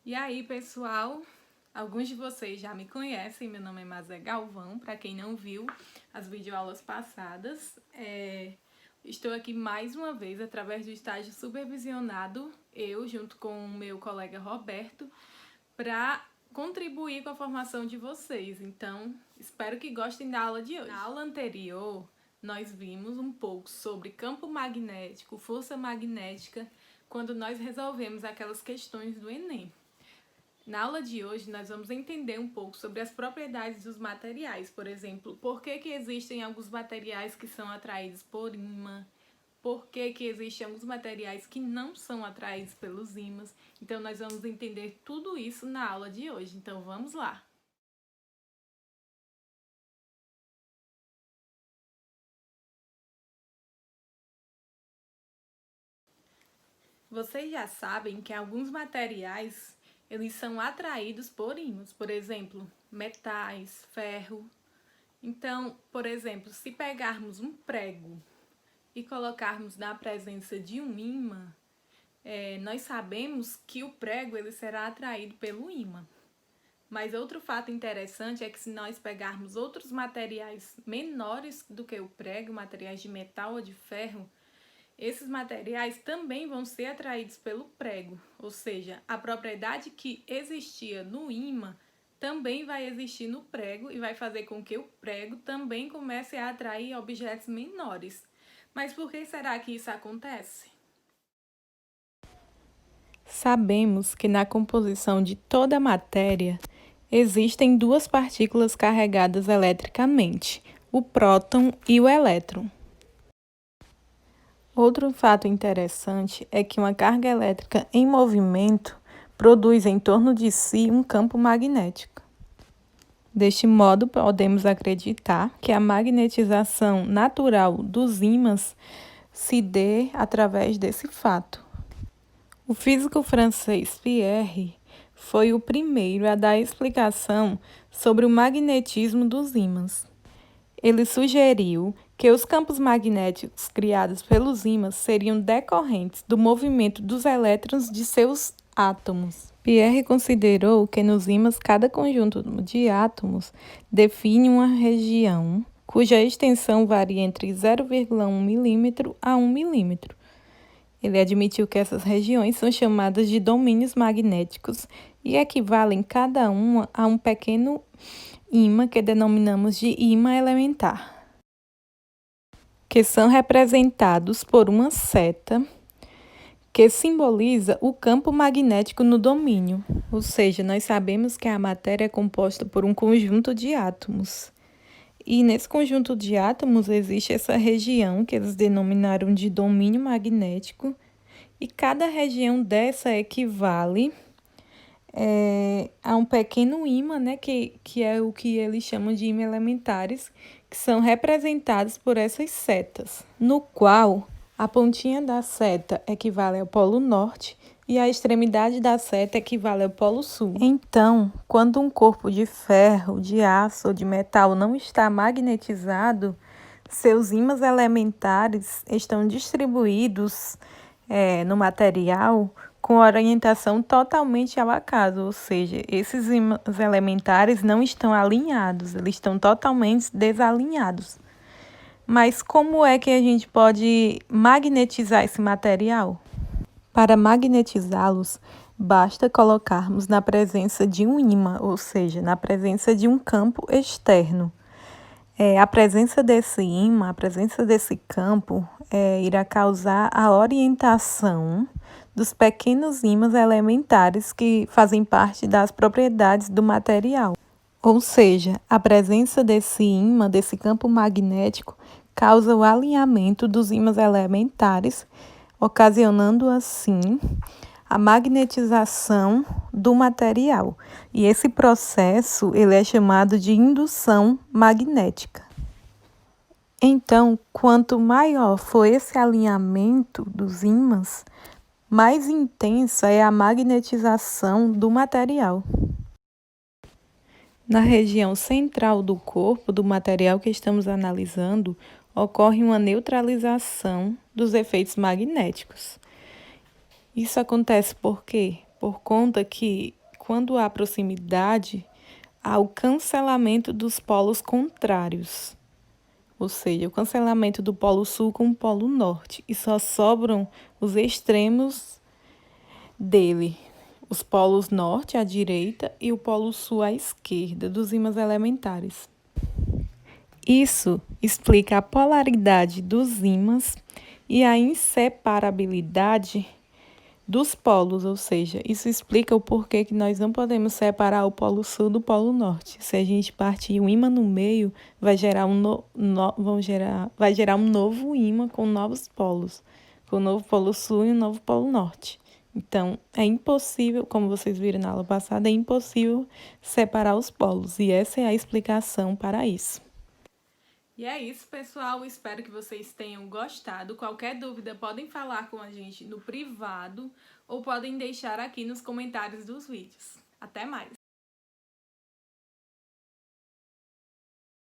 E aí, pessoal? Alguns de vocês já me conhecem, meu nome é Mazé Galvão, para quem não viu as videoaulas passadas. Estou aqui mais uma vez através do estágio supervisionado, eu junto com o meu colega Roberto, para contribuir com a formação de vocês. Então, espero que gostem da aula de hoje. Na aula anterior, nós vimos um pouco sobre campo magnético, força magnética, quando nós resolvemos aquelas questões do Enem. Na aula de hoje, nós vamos entender um pouco sobre as propriedades dos materiais. Por exemplo, por que existem alguns materiais que são atraídos por ímã, por que existem alguns materiais que não são atraídos pelos ímãs. Então, nós vamos entender tudo isso na aula de hoje. Então, vamos lá! Vocês já sabem que alguns materiais eles são atraídos por ímãs, por exemplo, metais, ferro. Então, por exemplo, se pegarmos um prego e colocarmos na presença de um ímã, nós sabemos que o prego ele será atraído pelo ímã. Mas outro fato interessante é que se nós pegarmos outros materiais menores do que o prego, materiais de metal ou de ferro, esses materiais também vão ser atraídos pelo prego, ou seja, a propriedade que existia no ímã também vai existir no prego e vai fazer com que o prego também comece a atrair objetos menores. Mas por que será que isso acontece? Sabemos que na composição de toda a matéria existem duas partículas carregadas eletricamente, o próton e o elétron. Outro fato interessante é que uma carga elétrica em movimento produz em torno de si um campo magnético. Deste modo, podemos acreditar que a magnetização natural dos ímãs se dê através desse fato. O físico francês Pierre foi o primeiro a dar explicação sobre o magnetismo dos ímãs. Ele sugeriu que os campos magnéticos criados pelos ímãs seriam decorrentes do movimento dos elétrons de seus átomos. Pierre considerou que nos ímãs cada conjunto de átomos define uma região cuja extensão varia entre 0,1 milímetro a 1 milímetro. Ele admitiu que essas regiões são chamadas de domínios magnéticos e equivalem cada uma a um pequeno ímã que denominamos de ímã elementar, que são representados por uma seta que simboliza o campo magnético no domínio. Ou seja, nós sabemos que a matéria é composta por um conjunto de átomos. E nesse conjunto de átomos existe essa região que eles denominaram de domínio magnético, e cada região dessa equivale a um pequeno ímã, né, que é o que eles chamam de ímãs elementares, que são representados por essas setas, no qual a pontinha da seta equivale ao polo norte e a extremidade da seta equivale ao polo sul. Então, quando um corpo de ferro, de aço ou de metal não está magnetizado, seus ímãs elementares estão distribuídos no material com orientação totalmente ao acaso, ou seja, esses ímãs elementares não estão alinhados, eles estão totalmente desalinhados. Mas como é que a gente pode magnetizar esse material? Para magnetizá-los, basta colocarmos na presença de um ímã, ou seja, na presença de um campo externo. A presença desse ímã, a presença desse campo, irá causar a orientação dos pequenos ímãs elementares que fazem parte das propriedades do material. Ou seja, a presença desse ímã, desse campo magnético, causa o alinhamento dos ímãs elementares, ocasionando assim a magnetização do material. E esse processo ele é chamado de indução magnética. Então, quanto maior for esse alinhamento dos ímãs, mais intensa é a magnetização do material. Na região central do corpo do material que estamos analisando, ocorre uma neutralização dos efeitos magnéticos. Isso acontece por quê? por conta que, quando há proximidade, há o cancelamento dos polos contrários, ou seja, o cancelamento do polo sul com o polo norte, e só sobram os extremos dele, os polos norte à direita e o polo sul à esquerda dos ímãs elementares. Isso explica a polaridade dos ímãs e a inseparabilidade dos polos, ou seja, isso explica o porquê que nós não podemos separar o polo sul do polo norte. Se a gente partir um ímã no meio, vai gerar um novo ímã com novos polos, com o novo polo sul e o novo polo norte. Então, é impossível, como vocês viram na aula passada, é impossível separar os polos, e essa é a explicação para isso. E é isso, pessoal. Espero que vocês tenham gostado. Qualquer dúvida, podem falar com a gente no privado ou podem deixar aqui nos comentários dos vídeos. Até mais!